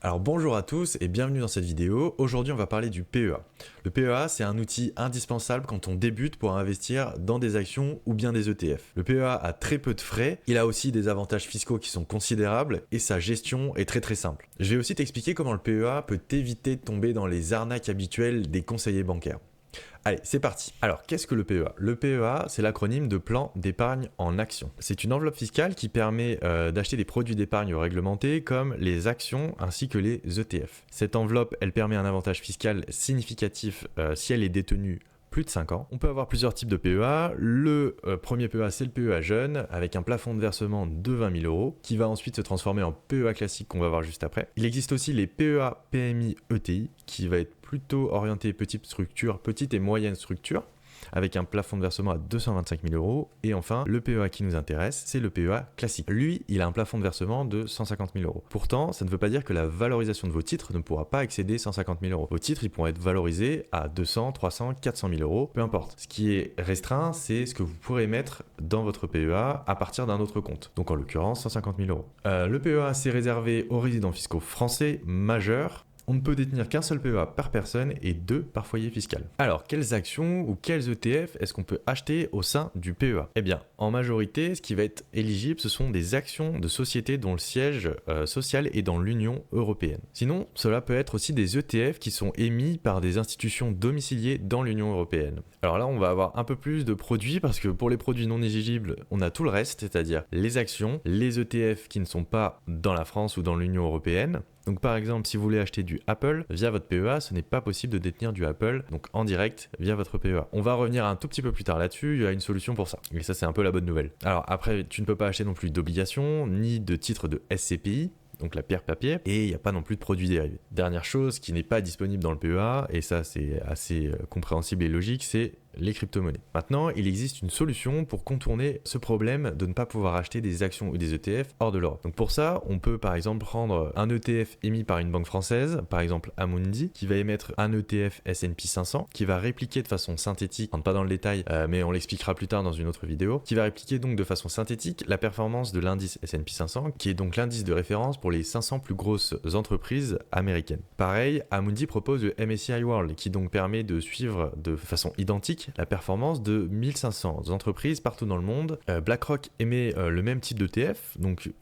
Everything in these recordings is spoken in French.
Alors bonjour à tous et bienvenue dans cette vidéo. Aujourd'hui on va parler du PEA. Le PEA c'est un outil indispensable quand on débute pour investir dans des actions ou bien des ETF. Le PEA a très peu de frais, il a aussi des avantages fiscaux qui sont considérables et sa gestion est très simple. Je vais aussi t'expliquer comment le PEA peut t'éviter de tomber dans les arnaques habituelles des conseillers bancaires. Allez, c'est parti. Alors, qu'est-ce que le PEA? Le PEA, c'est l'acronyme de plan d'épargne en action. C'est une enveloppe fiscale qui permet d'acheter des produits d'épargne réglementés comme les actions ainsi que les ETF. Cette enveloppe, elle permet un avantage fiscal significatif si elle est détenue plus de 5 ans. On peut avoir plusieurs types de PEA. Le premier PEA, c'est le PEA jeune, avec un plafond de versement de 20 000 euros, qui va ensuite se transformer en PEA classique qu'on va voir juste après. Il existe aussi les PEA PMI ETI, qui va être plutôt orienté petite structure, petite et moyenne structure, avec un plafond de versement à 225 000 euros. Et enfin, le PEA qui nous intéresse, c'est le PEA classique. Lui, il a un plafond de versement de 150 000 euros. Pourtant, ça ne veut pas dire que la valorisation de vos titres ne pourra pas excéder 150 000 euros. Vos titres, ils pourront être valorisés à 200, 300, 400 000 euros, peu importe. Ce qui est restreint, c'est ce que vous pourrez mettre dans votre PEA à partir d'un autre compte. Donc en l'occurrence, 150 000 euros. Le PEA, c'est réservé aux résidents fiscaux français majeurs. On ne peut détenir qu'un seul PEA par personne et 2 par foyer fiscal. Alors, quelles actions ou quels ETF est-ce qu'on peut acheter au sein du PEA? Eh bien, en majorité, ce qui va être éligible, ce sont des actions de sociétés dont le siège social est dans l'Union européenne. Sinon, cela peut être aussi des ETF qui sont émis par des institutions domiciliées dans l'Union européenne. Alors là, on va avoir un peu plus de produits parce que pour les produits non éligibles, on a tout le reste, c'est-à-dire les actions, les ETF qui ne sont pas dans la France ou dans l'Union européenne. Donc par exemple, si vous voulez acheter du Apple via votre PEA, ce n'est pas possible de détenir du Apple donc en direct via votre PEA. On va revenir un tout petit peu plus tard là-dessus, il y a une solution pour ça. Et ça, c'est un peu la bonne nouvelle. Alors après, tu ne peux pas acheter non plus d'obligations ni de titres de SCPI. Donc la pierre papier, et il n'y a pas non plus de produits dérivés. Dernière chose qui n'est pas disponible dans le PEA, et ça c'est assez compréhensible et logique, c'est les crypto-monnaies. Maintenant, il existe une solution pour contourner ce problème de ne pas pouvoir acheter des actions ou des ETF hors de l'Europe. Donc pour ça, on peut par exemple prendre un ETF émis par une banque française, par exemple Amundi, qui va émettre un ETF S&P 500, qui va répliquer de façon synthétique, on ne rentre pas dans le détail, mais on l'expliquera plus tard dans une autre vidéo, qui va répliquer donc de façon synthétique la performance de l'indice S&P 500, qui est donc l'indice de référence pour les 500 plus grosses entreprises américaines. Pareil, Amundi propose le MSCI World, qui donc permet de suivre de façon identique la performance de 1500 entreprises partout dans le monde. BlackRock émet le même type d'ETF, donc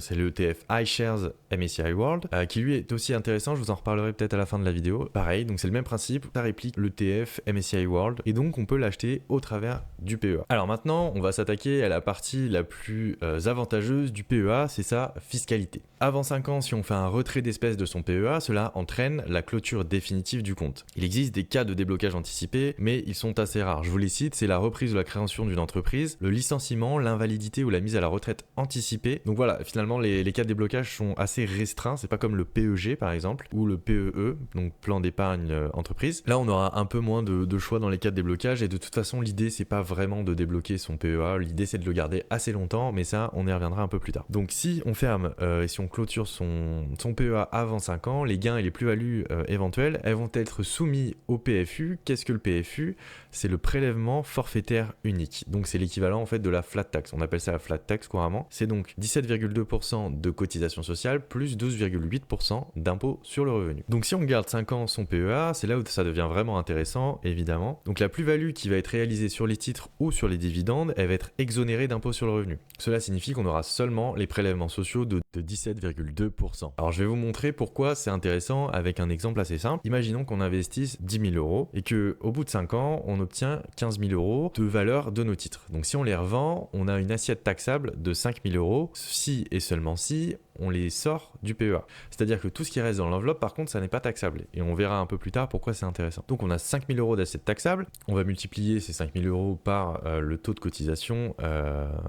c'est le ETF iShares MSCI World, qui lui est aussi intéressant, je vous en reparlerai peut-être à la fin de la vidéo. Pareil, donc c'est le même principe, ça réplique l'ETF MSCI World, et donc on peut l'acheter au travers du PEA. Alors maintenant, on va s'attaquer à la partie la plus avantageuse du PEA, c'est sa fiscalité. Avant 5 ans, si on fait un retrait d'espèces de son PEA, cela entraîne la clôture définitive du compte. Il existe des cas de déblocage anticipé, mais ils sont assez rares. Je vous les cite, c'est la reprise ou la création d'une entreprise, le licenciement, l'invalidité ou la mise à la retraite anticipée. Donc voilà, finalement les cas de déblocage sont assez restreints, c'est pas comme le PEG par exemple, ou le PEE, donc plan d'épargne entreprise. Là on aura un peu moins de choix dans les cas de déblocage, et de toute façon l'idée c'est pas vraiment de débloquer son PEA, l'idée c'est de le garder assez longtemps, mais ça on y reviendra un peu plus tard. Donc si on ferme et si on clôture son PEA avant 5 ans, les gains et les plus-values éventuelles, elles vont être soumis au PFU. Qu'est-ce que le PFU? C'est le prélèvement forfaitaire unique. Donc c'est l'équivalent en fait de la flat tax. On appelle ça la flat tax couramment. C'est donc 17,2% de cotisation sociale plus 12,8% d'impôt sur le revenu. Donc si on garde 5 ans son PEA, c'est là où ça devient vraiment intéressant, évidemment. Donc la plus-value qui va être réalisée sur les titres ou sur les dividendes, elle va être exonérée d'impôt sur le revenu. Cela signifie qu'on aura seulement les prélèvements sociaux de 17,2%. Alors je vais vous montrer pourquoi c'est intéressant avec un exemple assez simple. Imaginons qu'on investisse 10 000 euros et qu'au bout de 5 ans, on obtient 15 000 euros de valeur de nos titres. Donc si on les revend, on a une assiette taxable de 5 000 euros si et seulement si on les sort du PEA. C'est-à-dire que tout ce qui reste dans l'enveloppe, par contre, ça n'est pas taxable. Et on verra un peu plus tard pourquoi c'est intéressant. Donc on a 5 000 euros d'assiette taxable. On va multiplier ces 5 000 euros par le taux de cotisation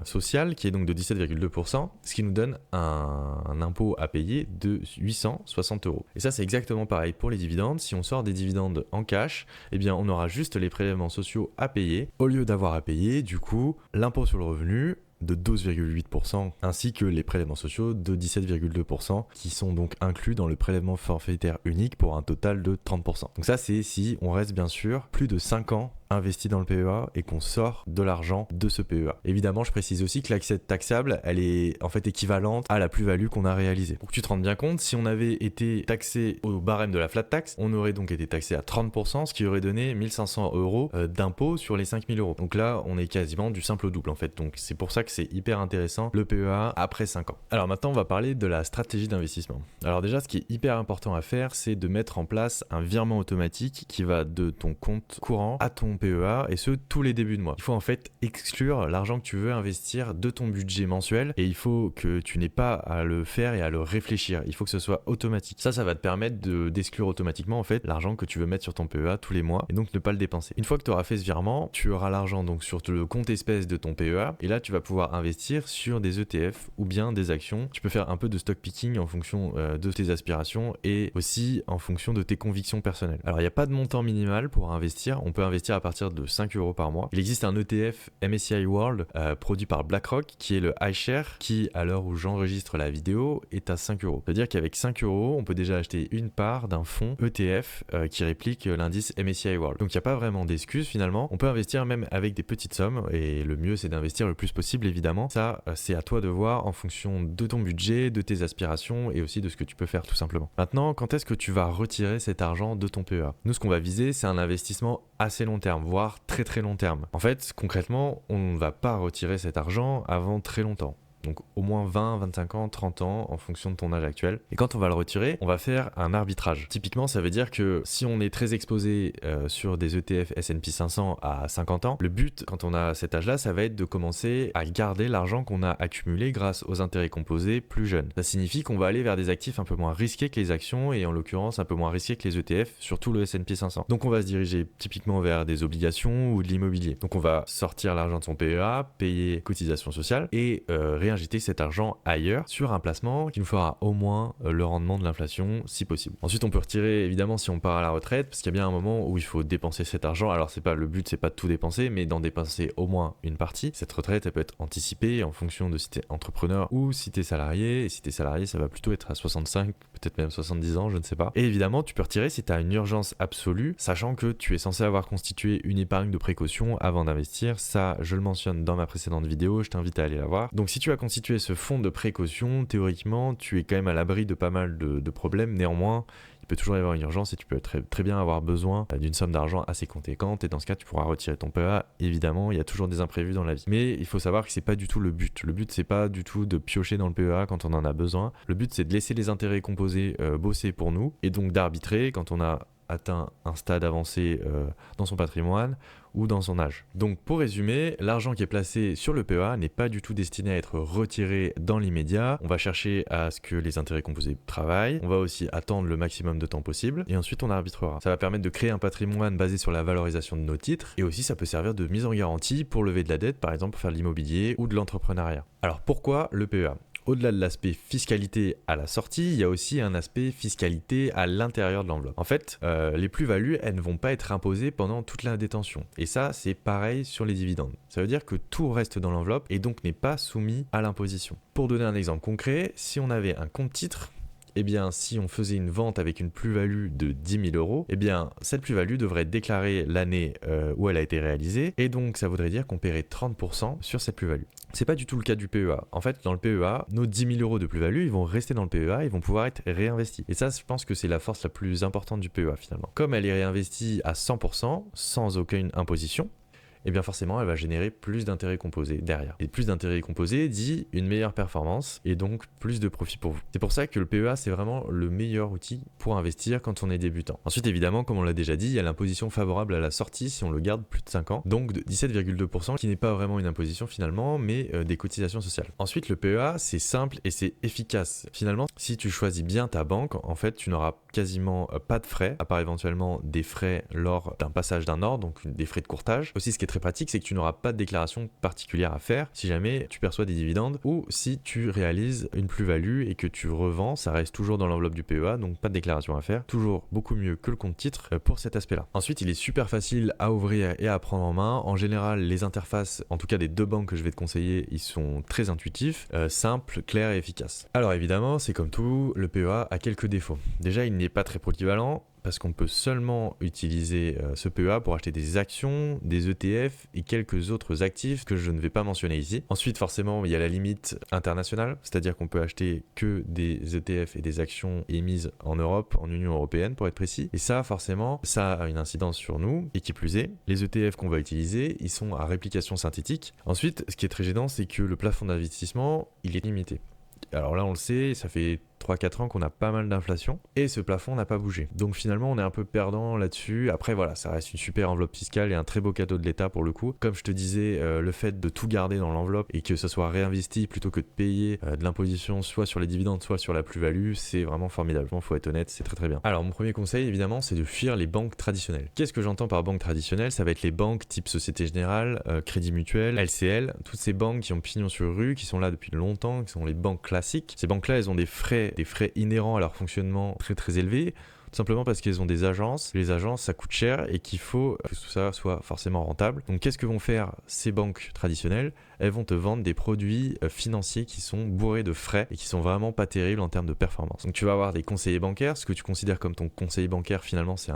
sociale, qui est donc de 17,2%, ce qui nous donne un impôt à payer de 860 euros. Et ça, c'est exactement pareil pour les dividendes. Si on sort des dividendes en cash, eh bien, on aura juste les prélèvements sociaux à payer, au lieu d'avoir à payer, du coup, l'impôt sur le revenu de 12,8% ainsi que les prélèvements sociaux de 17,2% qui sont donc inclus dans le prélèvement forfaitaire unique pour un total de 30%. Donc ça, c'est si on reste bien sûr plus de 5 ans investit dans le PEA et qu'on sort de l'argent de ce PEA. Évidemment, je précise aussi que l'assiette taxable, elle est en fait équivalente à la plus-value qu'on a réalisée. Pour que tu te rendes bien compte, si on avait été taxé au barème de la flat tax, on aurait donc été taxé à 30%, ce qui aurait donné 1500 euros d'impôt sur les 5000 euros. Donc là, on est quasiment du simple au double en fait. Donc c'est pour ça que c'est hyper intéressant le PEA après 5 ans. Alors maintenant, on va parler de la stratégie d'investissement. Alors déjà, ce qui est hyper important à faire, c'est de mettre en place un virement automatique qui va de ton compte courant à ton PEA, et ce tous les débuts de mois. Il faut en fait exclure l'argent que tu veux investir de ton budget mensuel, et il faut que tu n'aies pas à le faire et à le réfléchir. Il faut que ce soit automatique. Ça va te permettre d'exclure automatiquement en fait l'argent que tu veux mettre sur ton PEA tous les mois et donc ne pas le dépenser. Une fois que tu auras fait ce virement, tu auras l'argent donc sur le compte espèce de ton PEA, et là tu vas pouvoir investir sur des ETF ou bien des actions. Tu peux faire un peu de stock picking en fonction de tes aspirations et aussi en fonction de tes convictions personnelles. Alors il n'y a pas de montant minimal pour investir, on peut investir à partir de 5 euros par mois. Il existe un ETF MSCI World produit par BlackRock qui est le iShare qui, à l'heure où j'enregistre la vidéo, est à 5 euros. C'est-à-dire qu'avec 5 euros, on peut déjà acheter une part d'un fonds ETF qui réplique l'indice MSCI World. Donc il n'y a pas vraiment d'excuses finalement. On peut investir même avec des petites sommes et le mieux c'est d'investir le plus possible évidemment. Ça c'est à toi de voir en fonction de ton budget, de tes aspirations et aussi de ce que tu peux faire tout simplement. Maintenant, quand est-ce que tu vas retirer cet argent de ton PEA? Nous, ce qu'on va viser, c'est un investissement assez long terme, voire très très long terme. En fait, concrètement, on ne va pas retirer cet argent avant très longtemps. Donc au moins 20, 25 ans, 30 ans en fonction de ton âge actuel. Et quand on va le retirer, on va faire un arbitrage. Typiquement, ça veut dire que si on est très exposé sur des ETF S&P 500 à 50 ans, le but quand on a cet âge-là, ça va être de commencer à garder l'argent qu'on a accumulé grâce aux intérêts composés plus jeunes. Ça signifie qu'on va aller vers des actifs un peu moins risqués que les actions et en l'occurrence un peu moins risqués que les ETF, surtout le S&P 500. Donc on va se diriger typiquement vers des obligations ou de l'immobilier. Donc on va sortir l'argent de son PEA, payer cotisation sociale et réinjecter cet argent ailleurs sur un placement qui nous fera au moins le rendement de l'inflation si possible. Ensuite on peut retirer évidemment si on part à la retraite parce qu'il y a bien un moment où il faut dépenser cet argent. Alors c'est pas le but, c'est pas de tout dépenser mais d'en dépenser au moins une partie. Cette retraite elle peut être anticipée en fonction de si t'es entrepreneur ou si t'es salarié, et si t'es salarié ça va plutôt être à 65, peut-être même 70 ans, je ne sais pas. Et évidemment tu peux retirer si t'as une urgence absolue, sachant que tu es censé avoir constitué une épargne de précaution avant d'investir. Ça je le mentionne dans ma précédente vidéo, je t'invite à aller la voir. Donc si tu as constitué ce fonds de précaution, théoriquement, tu es quand même à l'abri de pas mal de problèmes. Néanmoins, il peut toujours y avoir une urgence et tu peux très bien avoir besoin d'une somme d'argent assez conséquente. Et dans ce cas, tu pourras retirer ton PEA. Évidemment, il y a toujours des imprévus dans la vie. Mais il faut savoir que c'est pas du tout le but. Le but, c'est pas du tout de piocher dans le PEA quand on en a besoin. Le but, c'est de laisser les intérêts composés bosser pour nous et donc d'arbitrer quand on a atteint un stade avancé dans son patrimoine ou dans son âge. Donc pour résumer, l'argent qui est placé sur le PEA n'est pas du tout destiné à être retiré dans l'immédiat. On va chercher à ce que les intérêts composés travaillent, on va aussi attendre le maximum de temps possible et ensuite on arbitrera. Ça va permettre de créer un patrimoine basé sur la valorisation de nos titres et aussi ça peut servir de mise en garantie pour lever de la dette, par exemple pour faire de l'immobilier ou de l'entrepreneuriat. Alors pourquoi le PEA ? Au-delà de l'aspect fiscalité à la sortie, il y a aussi un aspect fiscalité à l'intérieur de l'enveloppe. En fait, les plus-values, elles ne vont pas être imposées pendant toute la détention. Et ça, c'est pareil sur les dividendes. Ça veut dire que tout reste dans l'enveloppe et donc n'est pas soumis à l'imposition. Pour donner un exemple concret, si on avait un compte titre, eh bien, si on faisait une vente avec une plus-value de 10 000 euros, eh bien, cette plus-value devrait être déclarée l'année où elle a été réalisée, et donc ça voudrait dire qu'on paierait 30% sur cette plus-value. C'est pas du tout le cas du PEA. En fait, dans le PEA, nos 10 000 euros de plus-value, ils vont rester dans le PEA, ils vont pouvoir être réinvestis. Et ça, je pense que c'est la force la plus importante du PEA finalement. Comme elle est réinvestie à 100%, sans aucune imposition, et bien forcément elle va générer plus d'intérêts composés derrière. Et plus d'intérêts composés dit une meilleure performance et donc plus de profit pour vous. C'est pour ça que le PEA c'est vraiment le meilleur outil pour investir quand on est débutant. Ensuite évidemment, comme on l'a déjà dit, il y a l'imposition favorable à la sortie si on le garde plus de 5 ans, donc de 17,2% qui n'est pas vraiment une imposition finalement, mais des cotisations sociales. Ensuite le PEA c'est simple et c'est efficace. Finalement, si tu choisis bien ta banque, en fait tu n'auras quasiment pas de frais, à part éventuellement des frais lors d'un passage d'un ordre, donc des frais de courtage. Aussi ce qui est très pratique, c'est que tu n'auras pas de déclaration particulière à faire si jamais tu perçois des dividendes ou si tu réalises une plus-value et que tu revends, ça reste toujours dans l'enveloppe du PEA, donc pas de déclaration à faire. Toujours beaucoup mieux que le compte titre pour cet aspect-là. Ensuite, il est super facile à ouvrir et à prendre en main. En général, les interfaces, en tout cas des deux banques que je vais te conseiller, ils sont très intuitifs, simples, clairs et efficaces. Alors évidemment, c'est comme tout, le PEA a quelques défauts. Déjà, il n'est pas très polyvalent. parce qu'on peut seulement utiliser ce PEA pour acheter des actions, des ETF et quelques autres actifs que je ne vais pas mentionner ici. Ensuite, forcément, il y a la limite internationale, c'est-à-dire qu'on peut acheter que des ETF et des actions émises en Europe, en Union européenne pour être précis. Et ça, forcément, ça a une incidence sur nous. Et qui plus est, les ETF qu'on va utiliser, ils sont à réplication synthétique. Ensuite, ce qui est très gênant, c'est que le plafond d'investissement, il est limité. Alors là, on le sait, ça fait 3-4 ans qu'on a pas mal d'inflation et ce plafond n'a pas bougé. Donc finalement, on est un peu perdant là-dessus. Après, voilà, ça reste une super enveloppe fiscale et un très beau cadeau de l'État pour le coup. Comme je te disais, le fait de tout garder dans l'enveloppe et que ça soit réinvesti plutôt que de payer de l'imposition soit sur les dividendes, soit sur la plus-value, c'est vraiment formidable. Faut être honnête, c'est très très bien. Alors, mon premier conseil, évidemment, c'est de fuir les banques traditionnelles. Qu'est-ce que j'entends par banque traditionnelle? Ça va être les banques type Société Générale, Crédit Mutuel, LCL, toutes ces banques qui ont pignon sur rue, qui sont là depuis longtemps, qui sont les banques classiques. Ces banques-là, elles ont des frais inhérents à leur fonctionnement très très élevés, tout simplement parce qu'elles ont des agences. Les agences, ça coûte cher et qu'il faut que tout ça soit forcément rentable. Donc qu'est-ce que vont faire ces banques traditionnelles? Elles vont te vendre des produits financiers qui sont bourrés de frais et qui sont vraiment pas terribles en termes de performance. Donc tu vas avoir des conseillers bancaires. Ce que tu considères comme ton conseiller bancaire, finalement, c'est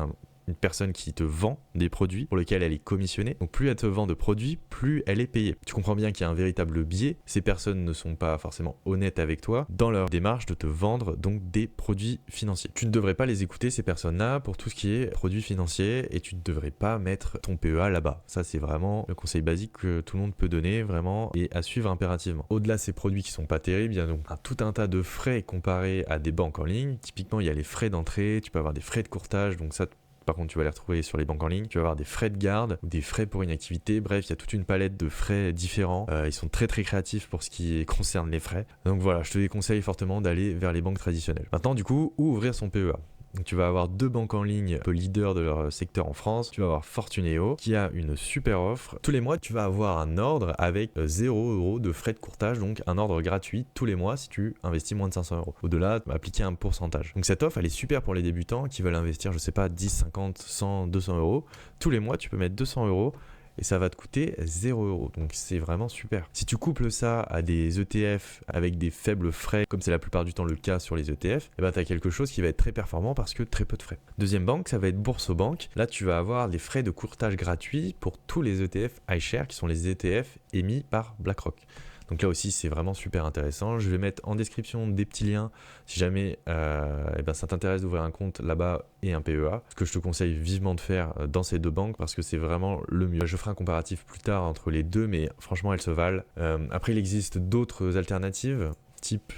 une personne qui te vend des produits pour lesquels elle est commissionnée. Donc plus elle te vend de produits, plus elle est payée. Tu comprends bien qu'il y a un véritable biais. Ces personnes ne sont pas forcément honnêtes avec toi dans leur démarche de te vendre donc des produits financiers. Tu ne devrais pas les écouter, ces personnes-là, pour tout ce qui est produits financiers, et tu ne devrais pas mettre ton PEA là-bas. Ça, c'est vraiment le conseil basique que tout le monde peut donner vraiment et à suivre impérativement. Au-delà de ces produits qui sont pas terribles, il y a donc tout un tas de frais comparés à des banques en ligne. Typiquement, il y a les frais d'entrée, tu peux avoir des frais de courtage, donc ça, par contre, tu vas les retrouver sur les banques en ligne. Tu vas avoir des frais de garde ou des frais pour une activité. Bref, il y a toute une palette de frais différents. Ils sont très très créatifs pour ce qui concerne les frais. Donc voilà, je te déconseille fortement d'aller vers les banques traditionnelles. Maintenant, du coup, où ouvrir son PEA? Donc tu vas avoir deux banques en ligne, un peu leaders de leur secteur en France. Tu vas avoir Fortuneo qui a une super offre. Tous les mois, tu vas avoir un ordre avec 0 € de frais de courtage, donc un ordre gratuit tous les mois si tu investis moins de 500 €. Au-delà, tu vas appliquer un pourcentage. Donc cette offre, elle est super pour les débutants qui veulent investir, je sais pas, 10, 50, 100, 200 €. Tous les mois, tu peux mettre 200 €. Et ça va te coûter 0 €. Donc c'est vraiment super. Si tu couples ça à des ETF avec des faibles frais, comme c'est la plupart du temps le cas sur les ETF, et ben tu as quelque chose qui va être très performant parce que très peu de frais. Deuxième banque, ça va être Boursorama. Là, tu vas avoir des frais de courtage gratuits pour tous les ETF iShares qui sont les ETF émis par BlackRock. Donc là aussi, c'est vraiment super intéressant. Je vais mettre en description des petits liens si jamais ça t'intéresse d'ouvrir un compte là-bas et un PEA. Ce que je te conseille vivement de faire dans ces deux banques parce que c'est vraiment le mieux. Je ferai un comparatif plus tard entre les deux, mais franchement, elles se valent. Après, il existe d'autres alternatives, type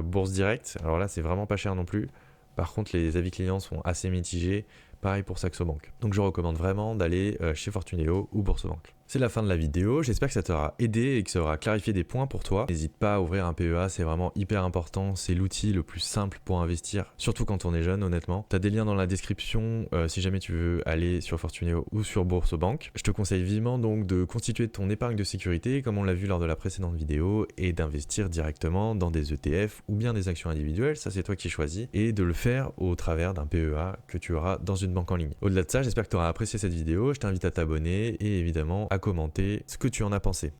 Bourse Direct. Alors là, c'est vraiment pas cher non plus. Par contre, les avis clients sont assez mitigés. Pareil pour Saxo Bank. Donc je recommande vraiment d'aller chez Fortuneo ou Boursorama. C'est la fin de la vidéo, j'espère que ça t'aura aidé et que ça aura clarifié des points pour toi. N'hésite pas à ouvrir un PEA, c'est vraiment hyper important, c'est l'outil le plus simple pour investir, surtout quand on est jeune honnêtement. Tu as des liens dans la description si jamais tu veux aller sur Fortuneo ou sur Boursorama. Je te conseille vivement donc de constituer ton épargne de sécurité comme on l'a vu lors de la précédente vidéo et d'investir directement dans des ETF ou bien des actions individuelles, ça c'est toi qui choisis, et de le faire au travers d'un PEA que tu auras dans une banque en ligne. Au-delà de ça, j'espère que tu auras apprécié cette vidéo, je t'invite à t'abonner et évidemment à commenter ce que tu en as pensé.